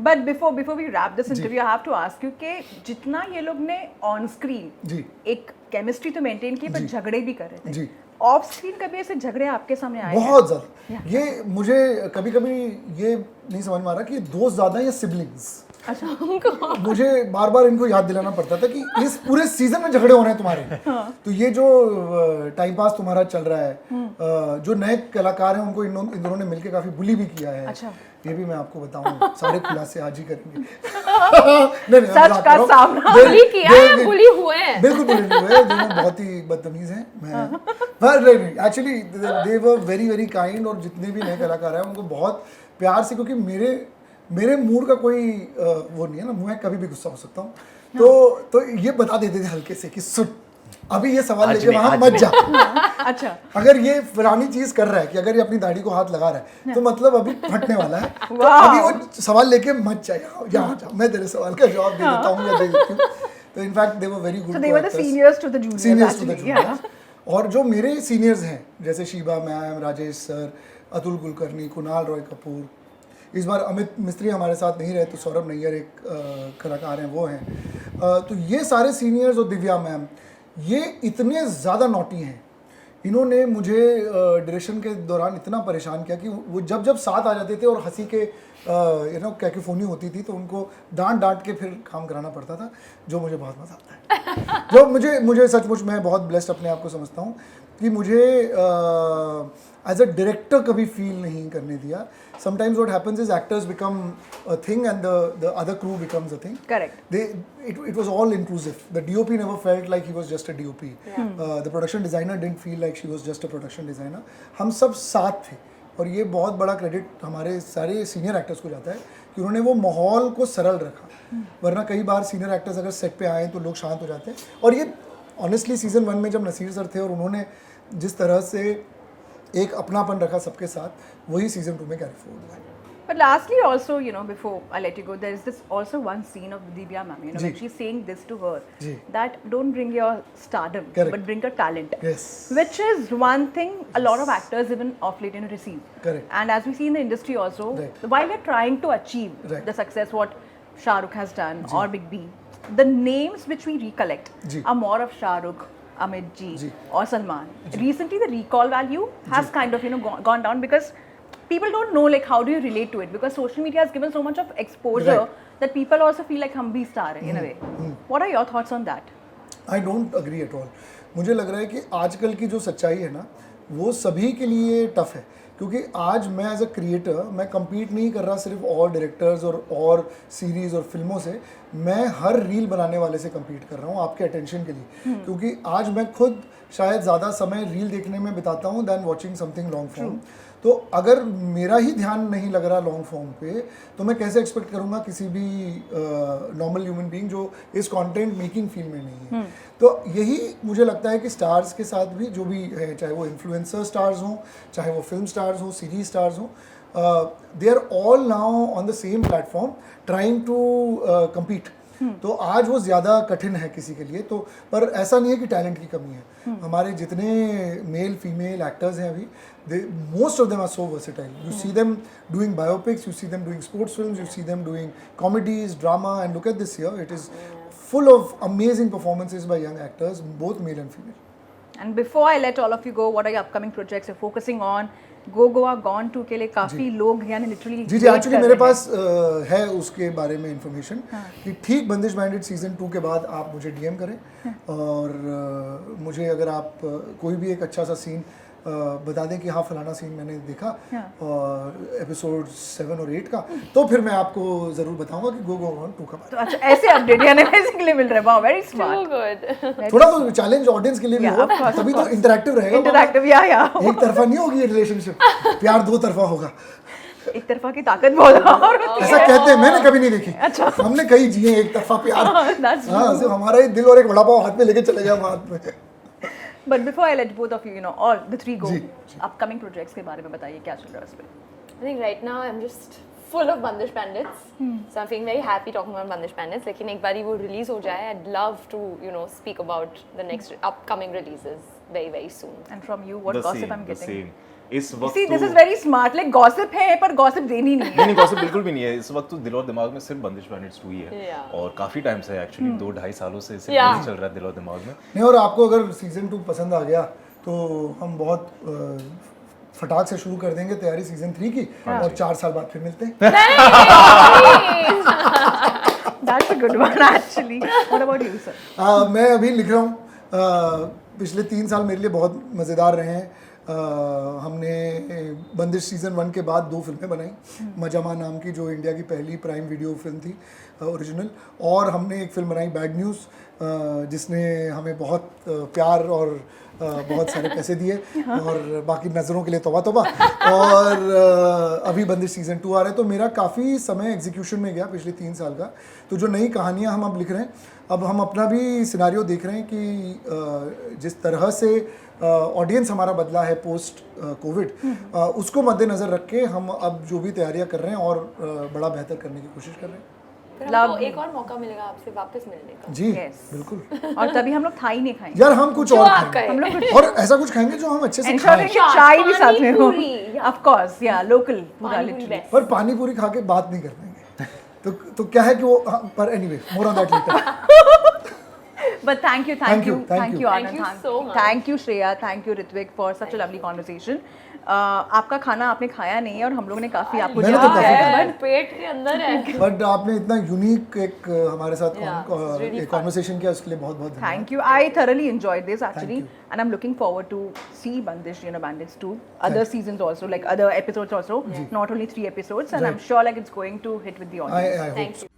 But before we wrap this interview, I have to ask you कि जितना ये लोग ने on screen जी एक केमिस्ट्री तो मेंटेन की, पर झगड़े भी कर रहे थे. जी ऑफ स्क्रीन कभी ऐसे झगड़े आपके सामने आए हैं? बहुत ज्यादा. ये मुझे कभी कभी ये नहीं समझ में आ रहा कि दोस्त ज्यादा या सिबलिंग्स. अच्छा. मुझे बार बार इनको याद दिलाना पड़ता था कि इस पूरे सीजन में झगड़े हो रहे हैं तुम्हारे. तो ये जो टाइम पास तुम्हारा चल रहा है, जो नए कलाकार हैं उनको इन दोनों ने मिलकर काफी बुली भी किया है. अच्छा. ये भी मैं आपको बताऊं, सारे खुलासे आज ही करेंगे. नहीं, सच का सामना. बुली किया है, बुली हुए हैं. बिल्कुल बुली नहीं हुए. दोनों बहुत ही बदतमीज हैं. मैं नहीं actually they were very very kind. और जितने भी नए कलाकार हैं उनको बहुत प्यार से, क्योंकि मेरे मूड का कोई वो नहीं है ना, मैं कभी भी गुस्सा हो सकता हूँ. तो ये बता देते थे हल्के से कि सुन अभी ये सवाल लेके वहां मत जा. अच्छा. अगर ये फलानी चीज कर रहा है कि अगर ये अपनी दाढ़ी को हाथ लगा रहा है तो मतलब अभी फटने वाला है. तो अभी वो सवाल लेके मत जा, यहाँ जा, मैं तेरे सवाल का जवाब दे देता हूँ या दे देती हूँ. तो in fact they were very good. So they were the seniors to the juniors actually. Yeah. और जो मेरे सीनियर्स हैं जैसे शीबा मैम, राजेश सर, अतुल कुलकर्णी, कुणाल रॉय कपूर, इस बार अमित मिस्त्री हमारे साथ नहीं रहे तो सौरभ नैयर एक कलाकार हैं वो हैं. तो ये सारे सीनियर्स और दिव्या मैम ये इतने ज़्यादा नॉटी हैं. इन्होंने मुझे डायरेक्शन के दौरान इतना परेशान किया कि वो जब साथ आ जाते थे और हंसी के कैकोफोनी होती थी तो उनको डांट के फिर काम कराना पड़ता था, जो मुझे बहुत मज़ा आता है. जो मुझे सचमुच मैं बहुत ब्लेस्ड अपने आप को समझता हूँ कि मुझे एज अ डायरेक्टर कभी फील नहीं करने दिया. Sometimes what happens is actors become a thing and the other crew becomes a thing. Correct. It was all inclusive. The DOP never felt like he was just a DOP. The production designer didn't feel like she was just a production designer. हम सब साथ थे और ये बहुत बड़ा credit हमारे सारे सीनियर एक्टर्स को जाता है कि उन्होंने वो माहौल को सरल रखा. वरना कई बार सीनियर एक्टर्स अगर सेट पे आए तो लोग शांत हो जाते हैं. और ये ऑनेस्टली सीजन 1 में जब नसीर सर थे और उन्होंने जिस तरह से एक अपनापन रखा सबके साथ, वही सीजन 2 में कैरी फॉरवर्ड हुआ. But lastly, also, before I let you go, there is this also one scene of Divya ma'am, when she's saying this to her, that don't bring your stardom, but bring your talent. Yes. Which is one thing a lot of actors even off late receive. Correct. And as we see in the industry also, while we're trying to achieve the success what Shah Rukh has done or Big B, the names which we recollect are more of Shah Rukh, Amit ji or Salman. Recently, the recall value has kind of gone down because people don't know like how do you relate to it, because social media has given so much of exposure that people also feel like hum bhi star hai in a way. What are your thoughts on that? I don't agree at all. मुझे लग रहा है कि आजकल की जो सच्चाई है ना वो सभी के लिए टफ है, क्योंकि आज मैं एज अ क्रिएटर मैं compete नहीं कर रहा सिर्फ और डायरेक्टर्स और सीरीज़ और फिल्मों से, मैं हर रील बनाने वाले से compete कर रहा हूँ आपके अटेंशन के लिए. क्योंकि आज मैं खुद शायद ज़्यादा समय रील देखने में बिताता हूँ than watching something long form. तो अगर मेरा ही ध्यान नहीं लग रहा लॉन्ग फॉर्म पे तो मैं कैसे एक्सपेक्ट करूँगा किसी भी नॉर्मल ह्यूमन बीइंग जो इस कंटेंट मेकिंग फील्ड में नहीं है. तो यही मुझे लगता है कि स्टार्स के साथ भी जो भी है, चाहे वो इन्फ्लुएंसर स्टार्स हों, चाहे वो फिल्म स्टार्स हों, सीरीज स्टार्स हों, they are all now on the same platform trying to compete. तो आज वो ज़्यादा कठिन है किसी के लिए. तो पर ऐसा नहीं है कि टैलेंट की कमी है. हमारे जितने मेल फीमेल एक्टर्स हैं अभी, most of them are so versatile. You see them doing biopics, you see them doing sports films, you see them doing comedies, drama, and look at this year. It is full of amazing performances by young actors, both male and female. And before I let all of you go, what are your upcoming projects you're focusing on? Go Goa Gone 2 के लिए काफी लोग यानी literally जी actually मेरे पास है उसके बारे में इंफॉर्मेशन कि ठीक बंदिश बैंडिट सीजन 2 के बाद आप मुझे डीएम करें और मुझे अगर आप कोई भी एक अच्छा सा सीन बता दें कि हाँ फलाना सीन मैंने देखा हाँ। एपिसोड 7 और 8 का, तो फिर मैं आपको ज़रूर बताऊंगा कि गो ऑन 2 का तो अच्छा ऐसे अपडेट यानी बेसिकली मिल रहे हैं, wow very Too smart, good. थोड़ा तो चैलेंज ऑडियंस के लिए भी Yeah, हो, of course, तभी of तो course. इंटरैक्टिव रहेगा, इंटरैक्टिव या एक तरफा नहीं होगी ये रिलेशनशिप, प्यार दो तरफा होगा, एक तरफा की ताकत बहुत और ऐसा कहते हैं, मैंने कभी नहीं देखी। अच्छा, हमने कई जिए एक तरफा प्यार। that's हाँ, सिर्फ हमारा ही दिल और एक वड़ा पाव हाथ में लेके चले गया हाथ में। But before I let both of you, you know, all the three go, ji, upcoming projects के बारे में बताइए क्या चल रहा है उस पे? I think right now I'm just full of Bandish Bandits. So I'm feeling very happy talking about Bandish Bandits. लेकिन एक बारी वो release हो जाए, I'd love to, you know, speak about the next upcoming releases very, very soon. And from you, what gossip I'm getting? इस वक्त See, this तो is very smart. Like gossip है पर gossip देनी नहीं है. नहीं गॉसिप बिल्कुल भी नहीं है। इस वक्त तो दिल और दिमाग में सिर्फ बंदिश बैंडिट्स 2 ही है Yeah. और काफी टाइम से एक्चुअली 2-2.5 सालों से सिर्फ Yeah. वही चल रहा है दिल और दिमाग में। नहीं, और आपको अगर सीजन 2 पसंद आ गया तो हम बहुत फटाक से शुरू कर देंगे तैयारी सीजन 3 की, और 4 साल बाद फिर मिलते हैं। That's a good one actually. What about you, sir? मैं अभी लिख रहा हूँ, पिछले 3 साल मेरे लिए बहुत मज़ेदार रहे हैं। हमने बंदिश सीजन 1 के बाद 2 फिल्में बनाई, मजामा नाम की जो इंडिया की पहली प्राइम वीडियो फिल्म थी ओरिजिनल, और हमने एक फिल्म बनाई बैड न्यूज़ जिसने हमें बहुत प्यार और बहुत सारे पैसे दिए, और बाकी नज़रों के लिए तौबा तौबा। और अभी बंदिश सीजन 2 आ रहा है, तो मेरा काफ़ी समय एग्जीक्यूशन में गया पिछले 3 साल का। तो जो नई कहानियाँ हम अब लिख रहे हैं, अब हम अपना भी सिनारियो देख रहे हैं कि जिस तरह से ऑडियंस हमारा बदला है पोस्ट कोविड, उसको मद्देनज़र रख के हम अब जो भी तैयारियां कर रहे हैं और बड़ा बेहतर करने की कोशिश कर रहे हैं। फिर हमको एक और मौका मिलेगा आपसे वापस मिलने का। जी Yes. बिल्कुल और तभी हम लोग थाई नहीं खाएंगे. यार, हम कुछ जो और आप खाएंगे, हम लोग कुछ और ऐसा कुछ खाएंगे जो हम अच्छे से ensure खाएं। कि चाय भी साथ में हो. पानी पूरी, Of course, yeah, local पूरा पानी पूरी literally. best. पर पानी पूरी खा के बात नहीं कर पाएंगे। तो क्या है कि वो, पर anyway more on that later. But thank you, Thank you, Anand, Thank you so much. thank you Shreya, thank you Ritvik for such a lovely conversation. आपका खाना आपने खाया नहीं है और हम लोगों ने काफी आपको मैंने तो जवाब काफी दिया खाया। है. बट पेट के अंदर है। बट आपने इतना यूनिक एक हमारे साथ Yeah, it's really एक fun. कॉन्वर्सेशन किया, उसके लिए बहुत बहुत धन्यवाद। Thank you. I thoroughly enjoyed this actually, you. and I'm looking forward to see Bandish, you know, Bandits 2, other seasons also, like other episodes also, not only 3 episodes, and I'm Right. sure like it's going to hit with the audience. I hope Thank so. you.